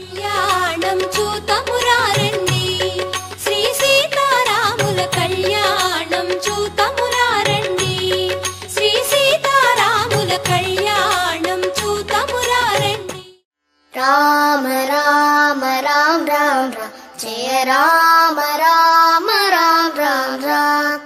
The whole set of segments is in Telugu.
కళ్యాణం చూతమురారండి శ్రీ సీతారాముల కళ్యాణం చూతమురారండి శ్రీ సీతారాముల కళ్యాణం చూతమురారండి. రామ రామ రామ రామ రామ జయ రామ రామ రామ రామ రామ.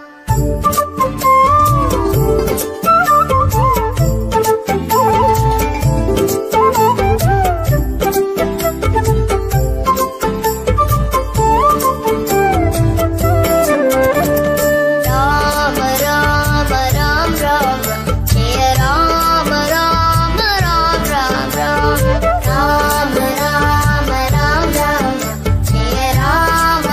రామ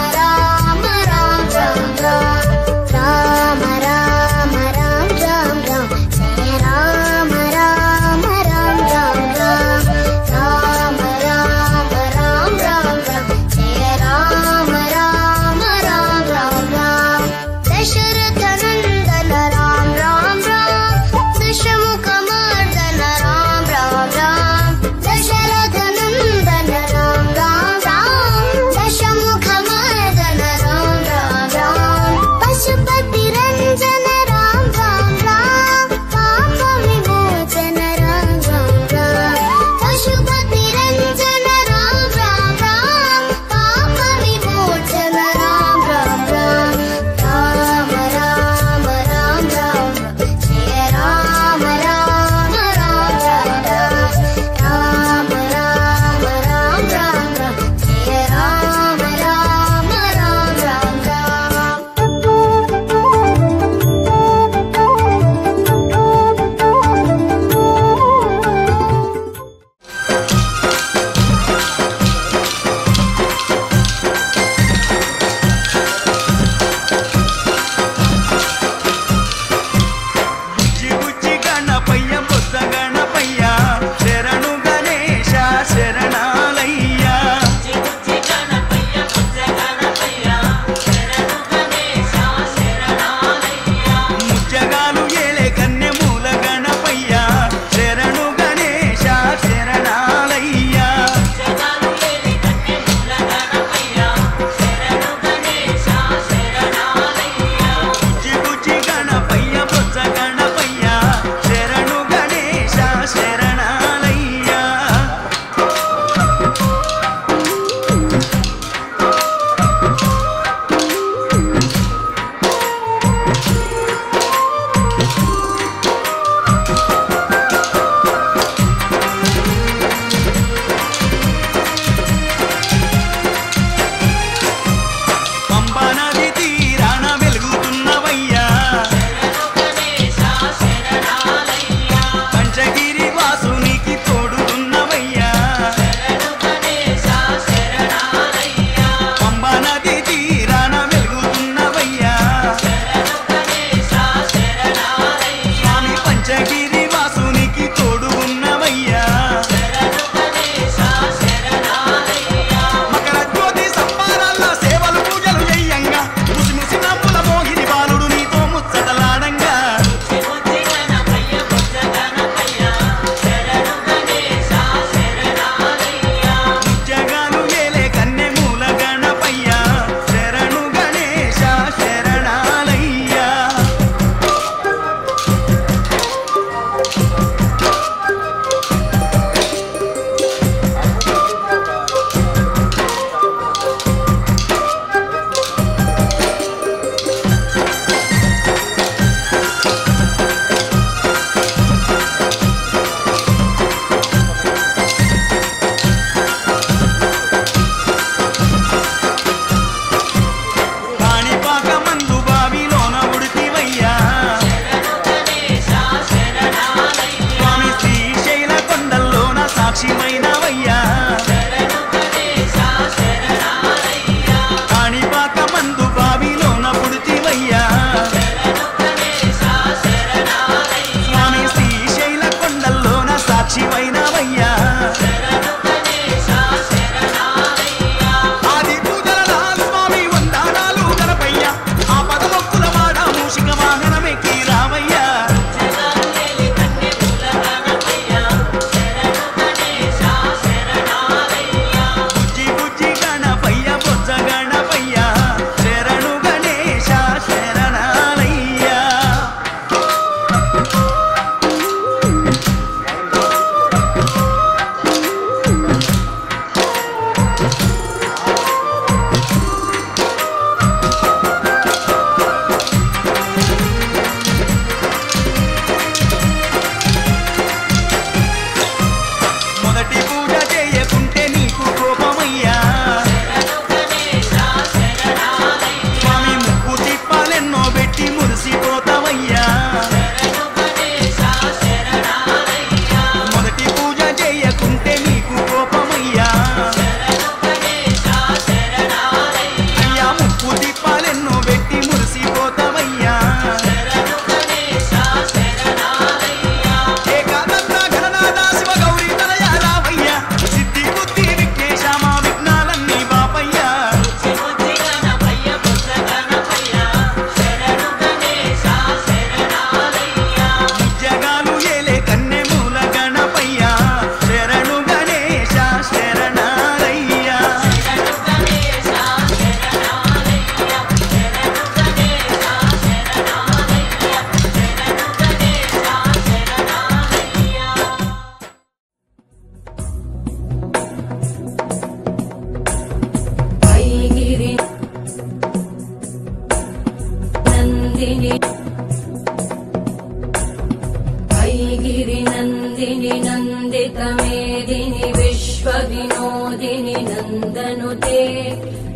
नन्दितमेदिनि विश्वविनोदिनि नन्दनुते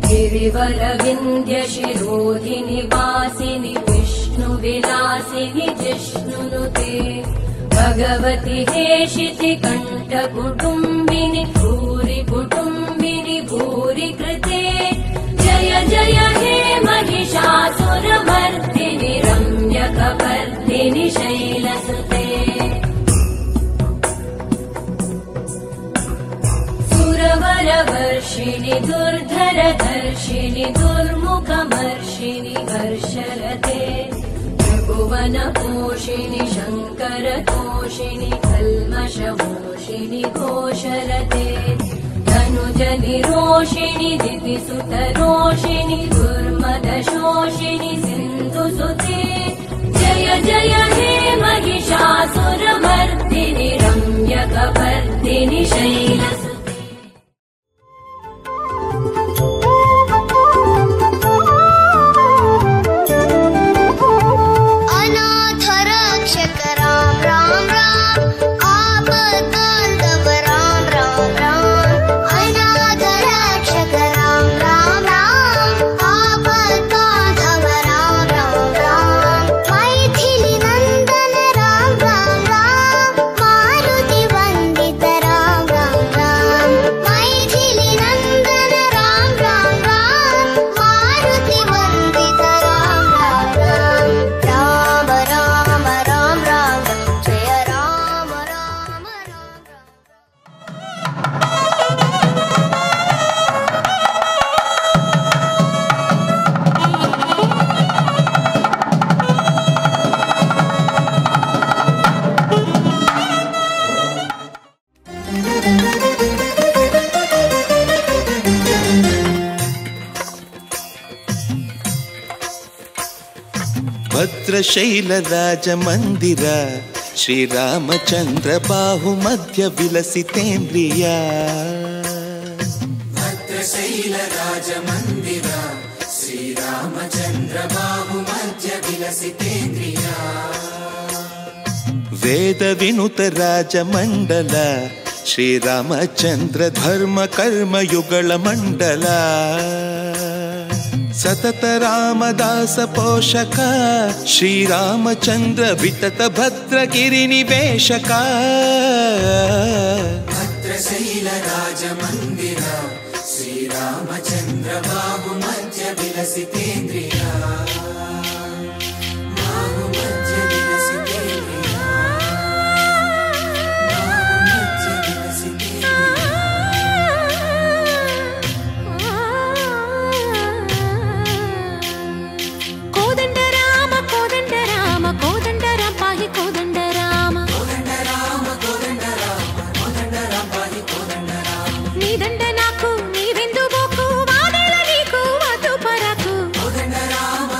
गिरिवरविन्द्यशिरोधिनि वासिनि विष्णुविलासिनि जिष्णुनुते भगवति हेशिति कण्ठकुटुम्बिनि भूरि कुटुम्बिनि भूरि कृते जय जय हे महिषासुरमर्दिनि रम्यकपर्दिनि शैलसुते सुरवरवर्षिणि दुर्धरधर्षिणि दुर्मुखमर्षिणि हर्षरते त्रिभुवनपोषिणि शङ्करतोषिणि कल्मषमोषिणि घोषरते धनुजनिरोषिणि दितिसुतरोषिणि दुर्मदशोषिणि सिन्धुसुते जय जय हे महिषासुरमर्दिनि रम्यकपर्दिनि शैलसुते भद्रशैलराजमन्दिर श्रीरामचन्द्र बाहुमध्य विलसितेन्द्रिय भद्रशैलराजमन्दिर श्रीरामचन्द्र बाहुमध्य विलसितेन्द्रिय वेदविनुत राजमण्डल श्रीरामचन्द्र धर्म कर्म युगल मण्डल सतत रामदास पोषक श्रीरामचन्द्र वितत भद्रगिरि निवेशक भद्रशैलराजमन्दिर श्रीरामचन्द्र बाहुमध्य विलसितेन्द्रिय बाहुमध्य विलसितेन्द्रिय बाहुमध्य विलसितेन्द्रिय దండ నాకు నీ వెందు బోకు వాదల నీకు వద్దు పరకు కోదండ రామ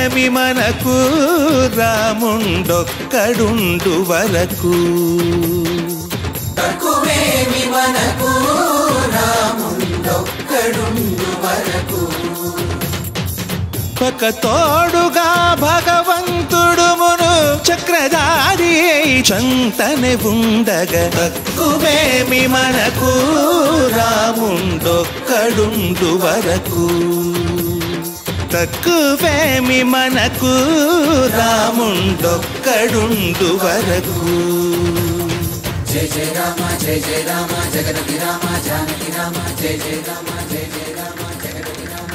తక్కువేమి మనకు రాముండొక్కడుండు వరకు. తక్కువేమి మనకు రాముండొక్కడుండు వరకు. ఒక తోడుగా భగవంతుడుమును చక్రధారి చంతనే ఉండగా తక్కువేమి మనకు రాముండొక్కడుండు వరకు. తక్కువేమి మనకు రాముండొక్కడుండు వరకు. జయ జయ రామ జయ జయ రామ జగదపి రామ జానకి రామ జయ జయ రామ జయ జయ రామ జగదపి రామ.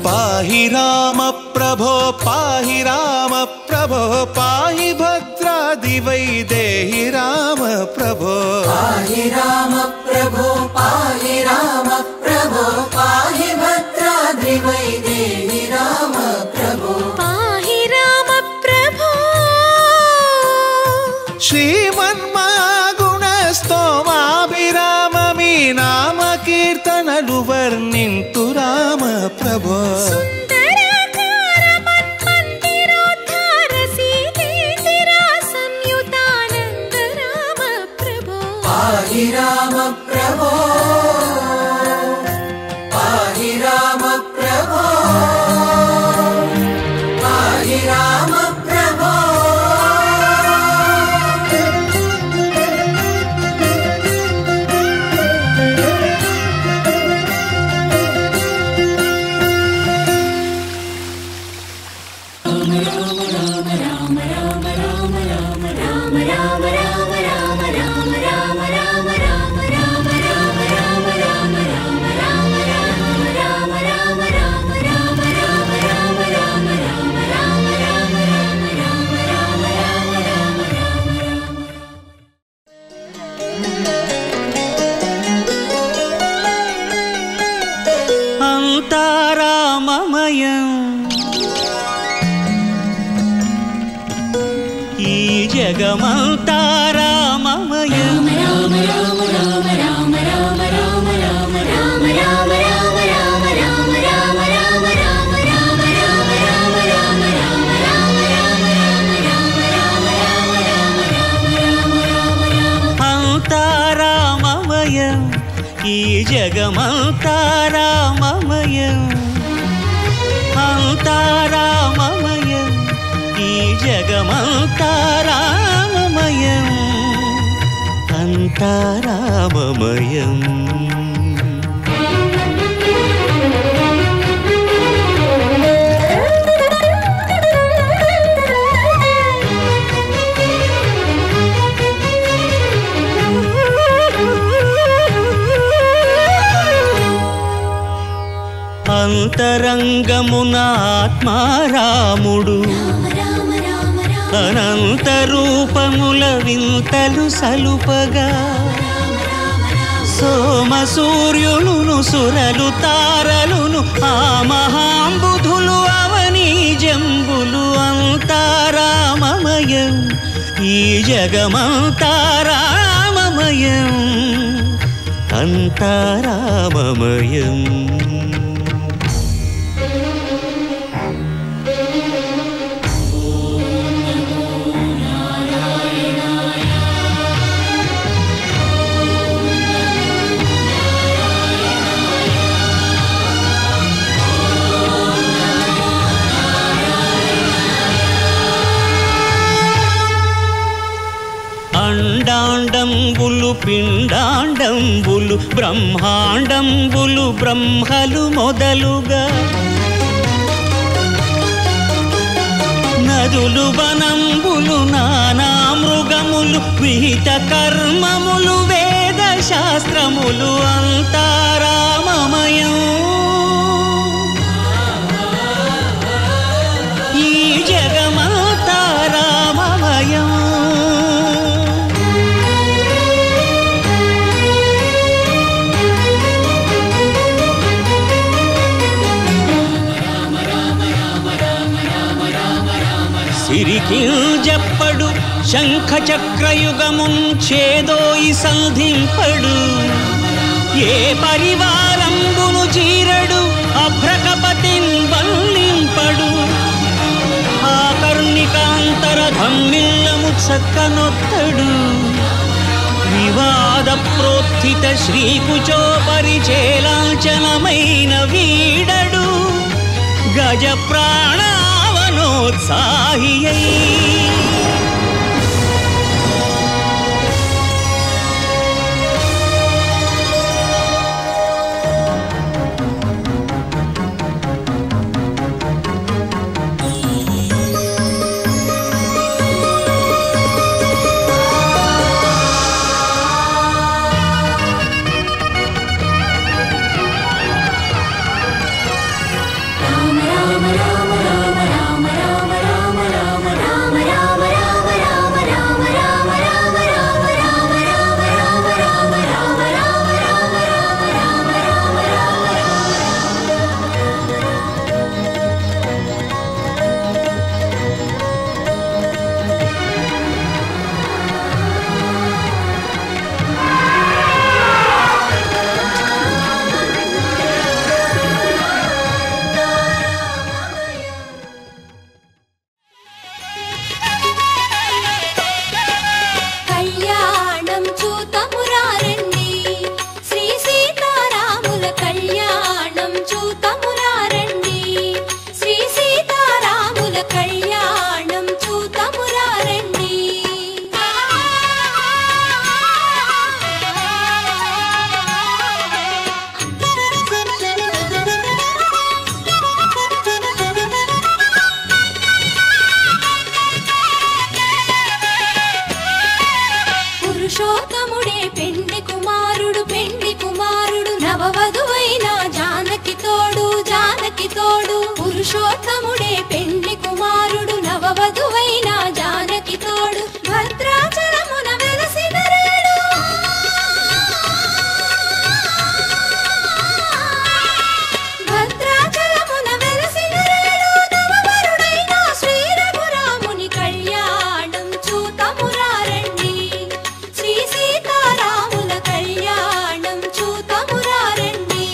పాహి రామ ప్రభో పాహి రామ ప్రభో పాహి భద్రాది వైదేహి రామ ప్రభో. పాహి రామ ప్రభో పాహి రామ ప్రభో పాహి భద్రాద్రి వైదేహి రామ ప్రభో. పాహి రామ ప్రభో శ్రీమన్మగుణస్తోమాభిరామమీ నామ కీర్తనలు వర్ణింతు రామ ప్రభో. సుందరాకార మన్మందిరోద్ధార సీతేందిరా సంయుతానంద రామ ప్రభో. పాహి రామ ప్రభో పాహి రామ ప్రభో పాహి రామ ప్రభో. అంతారామమయం ఈ జగమంతారామమయం. అంతారామమయం ఈ జగమంతారామమయం. అంతారామమయం ఈ జగమంతారామమయం. అంతారామమయం. అంతరంగమున ఆత్మారాముడు అనంత రూపముల వింతలు సలుపగా సోమ సూర్యులును సురలు తారలును ఆ మహాంబుధులు అవనీ జంబులు. అంతారామమయం ఈ జగమంతారామమయం. అంతారామమయం. అండాండంబులు పిండాండంబులు బ్రహ్మాండంబులు బ్రహ్మలు మొదలుగా నదులు వనంబులు నానా మృగములు విహిత కర్మములు వేద శాస్త్రములు. అంతారామమయం ఈ జగమంతారామమయం. సిరి చెప్పడు శంఖ చక్రయుగమున్ చేదోయి సంధింపడు ఏ పరివారంబును చీరడు అభ్రకపతిన్ వల్లింపడు ఆకర్ణికాంతర ధమ్మిల్లము చక్కనొత్తడు వివాద ప్రోత్థిత శ్రీకుచో పరిచేలాంచనమైన వీడడు గజ ప్రాణావనోత్సాహియై పురుషోత్తముడే పెండ్లి కుమారుడు నవవధువైన జానకి తోడు భద్రాచలమున వెలసినరేడు భద్రాచలమున వెలసినరేడు నవవరుడైన శ్రీ రఘురాముని కళ్యాణం చూతమురారండి శ్రీ సీతారాముల కళ్యాణం చూతమురారండి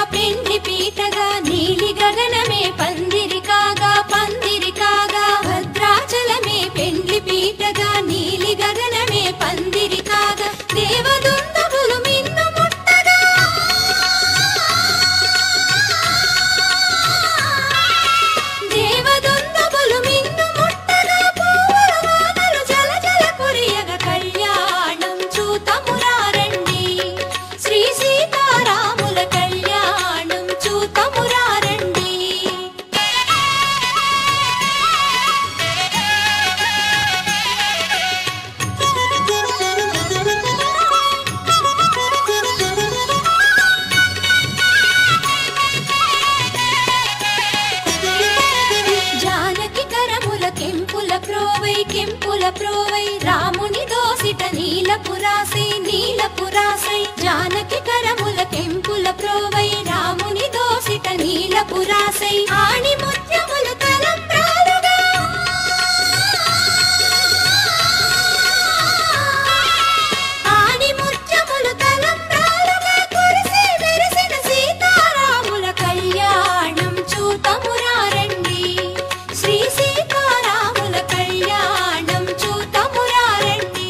పెండ్లి పీటగా నీలి గగనమే పందిరి కాగా భద్రాచలమే పెండ్లి పీటగా నీలి గగనమే పందిరి కాగా దేవదుందుబులు మిన్ను ముట్టగా దేవదుందుబులు మిన్ను ముట్టగా పువ్వుల వానలు జల జల కురియగా కళ్యాణం చూతమురారండి శ్రీ సీతారాముల కళ్యాణం చూతమురారండి జానకి కరముల కెంపుల ప్రోవై రాముని దోసిట నీలపురాసై జానకి కరముల కెంపుల ప్రోవై రాముని దోసిట నీలపురాసై ఆణి ముత్యములు తలంబ్రాలుగా ఆణి ముత్యములు తలంబ్రాలుగా కురిసి మెరిసిన సీతారాముల కళ్యాణం చూతమురారండి శ్రీ సీతారాముల కళ్యాణం చూతమురారండి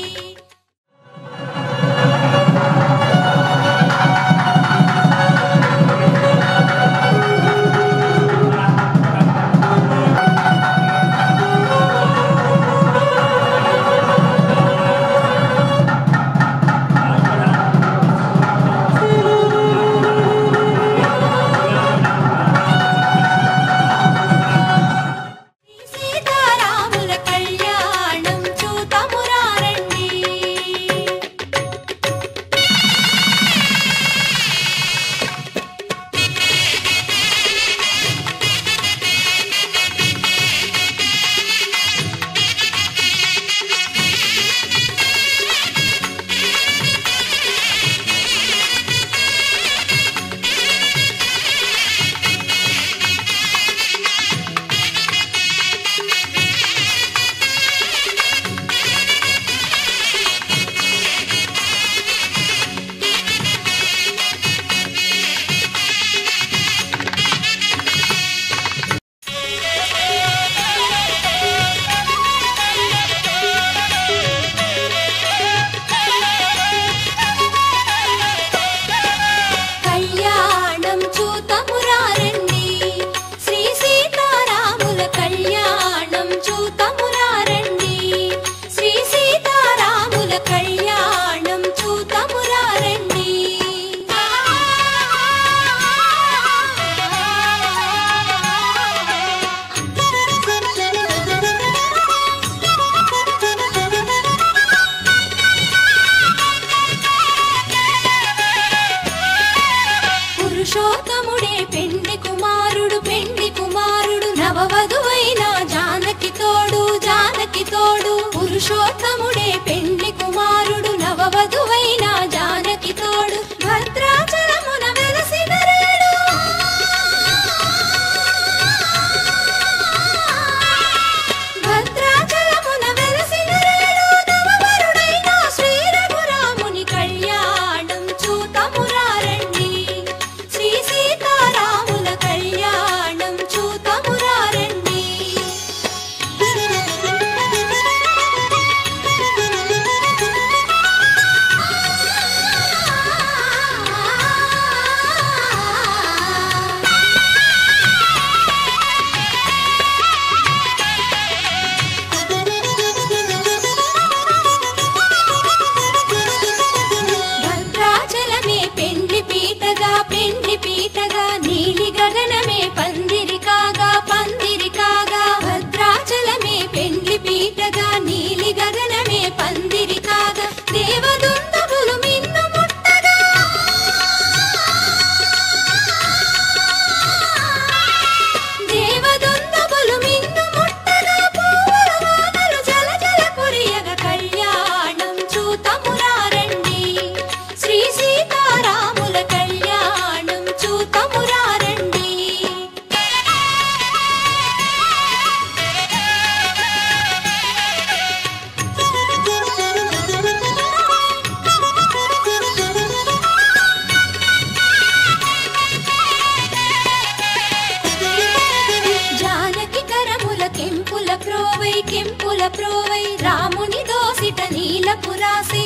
కెంపుల ప్రోవై రాముని దోసిట నీలపురాసై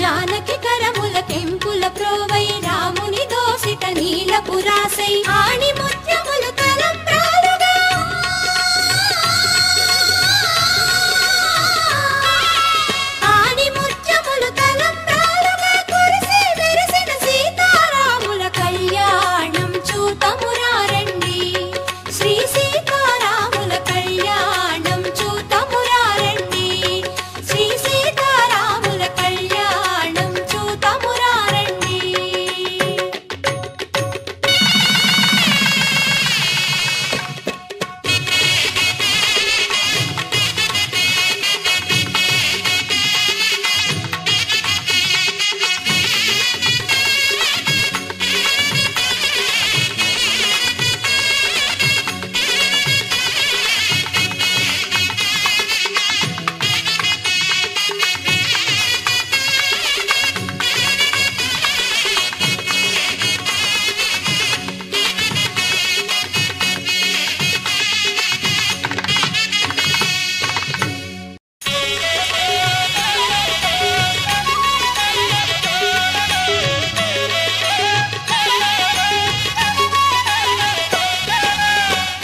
జానకి కరముల కెంపుల ప్రోవై రాముని దోసిట నీలపురాసై ఆణి ముత్యములు తలంబ్రాలుగా కురిసి మెరిసిన సీతారాముల కళ్యాణం చూతమురారండి శ్రీ సీతారాముల కళ్యాణం చూతమురారండి శ్రీ సీతారాముల కళ్యాణం చూతమురారండి.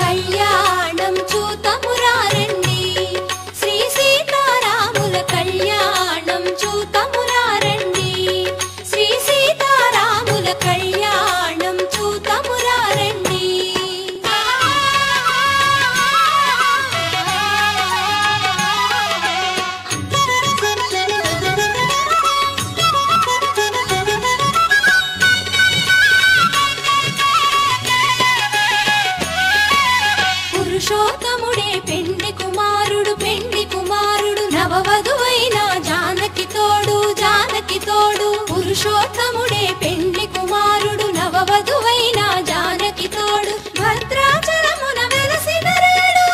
కళ్యాణం చూతమురారండి శ్రీ సీతారాముల కళ్యాణం చూతమురారండి శ్రీ సీతారాముల కళ్యాణం చూతమురారండి. పురుషోత్తముడే పెండ్లి కుమారుడు నవవధువైన జానకి తోడు పురుషోత్తముడే పెండ్లి కుమారుడు నవవధువైన జానకి తోడు భద్రాచలమున వెలసిన రేడు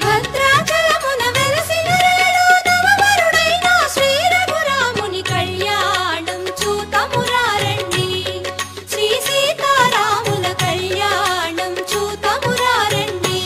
భద్రాచలమున వెలసిన రేడు నవవరుడైన శ్రీ రఘురాముని కళ్యాణం చూతమురారండి శ్రీ సీతారాముల కళ్యాణం చూతమురారండి.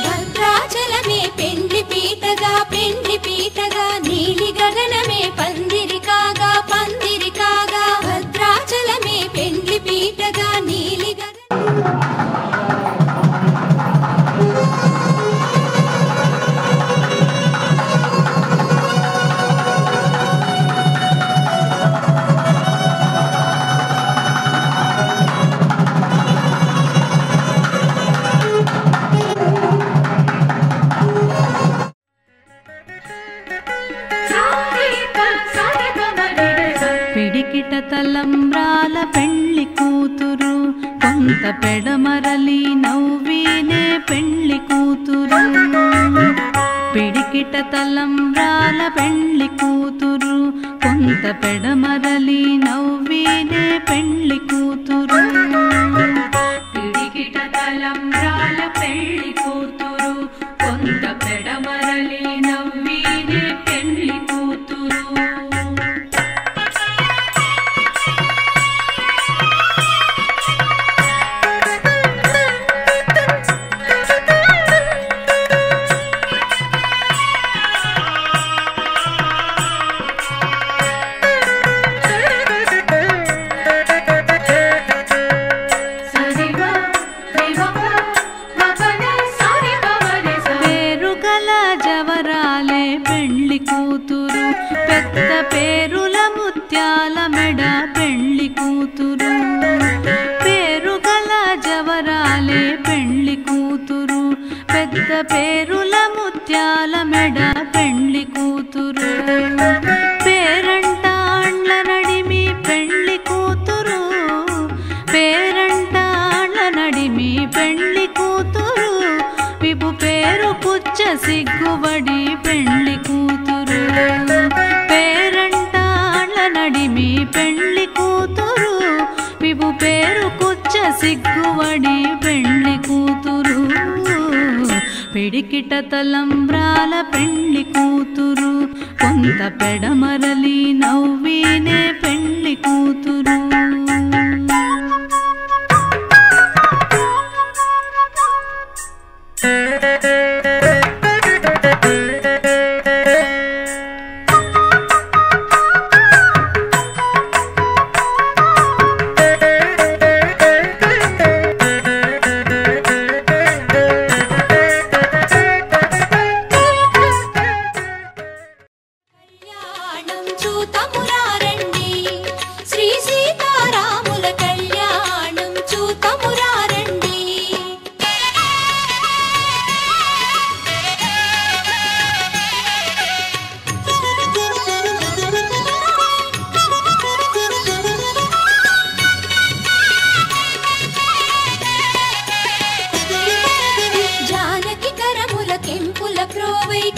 భద్రాచలమే పెండ్లి పీటగా నీలి గగనమే పందిరి కాగా భద్రాచలమే పెండ్లి పీటగా నీలి పిడికిట తలంబ్రాల పెళ్లి కూతురు కొంత పెడమరలి నవ్వీనే పెళ్లి కూతురు పిడికిట తలంబ్రాల పెళ్లి కూతురు కొంత పెడమరలి నవ్వీనే పెళ్లి కూతురు పిడికిట తలంబ్రాల పెళ్లి కూతురు కొంత పెడమరలి నవ్వీనే పెళ్లి కూతురు. సిగ్గువడి పెండ్లి కూతురు పిడికిట తలంబ్రాల పెండ్లి కూతురు కొంత పెడమరలి నవ్వినే పెండ్లి కూతురు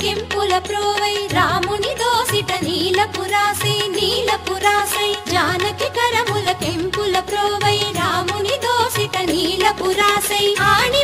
కెంపుల ప్రోవై రాముని దోసిట నీలపురాసై జానకి కరముల కెంపుల ప్రోవై రాముని దోసిట నీలపురాసై ఆణి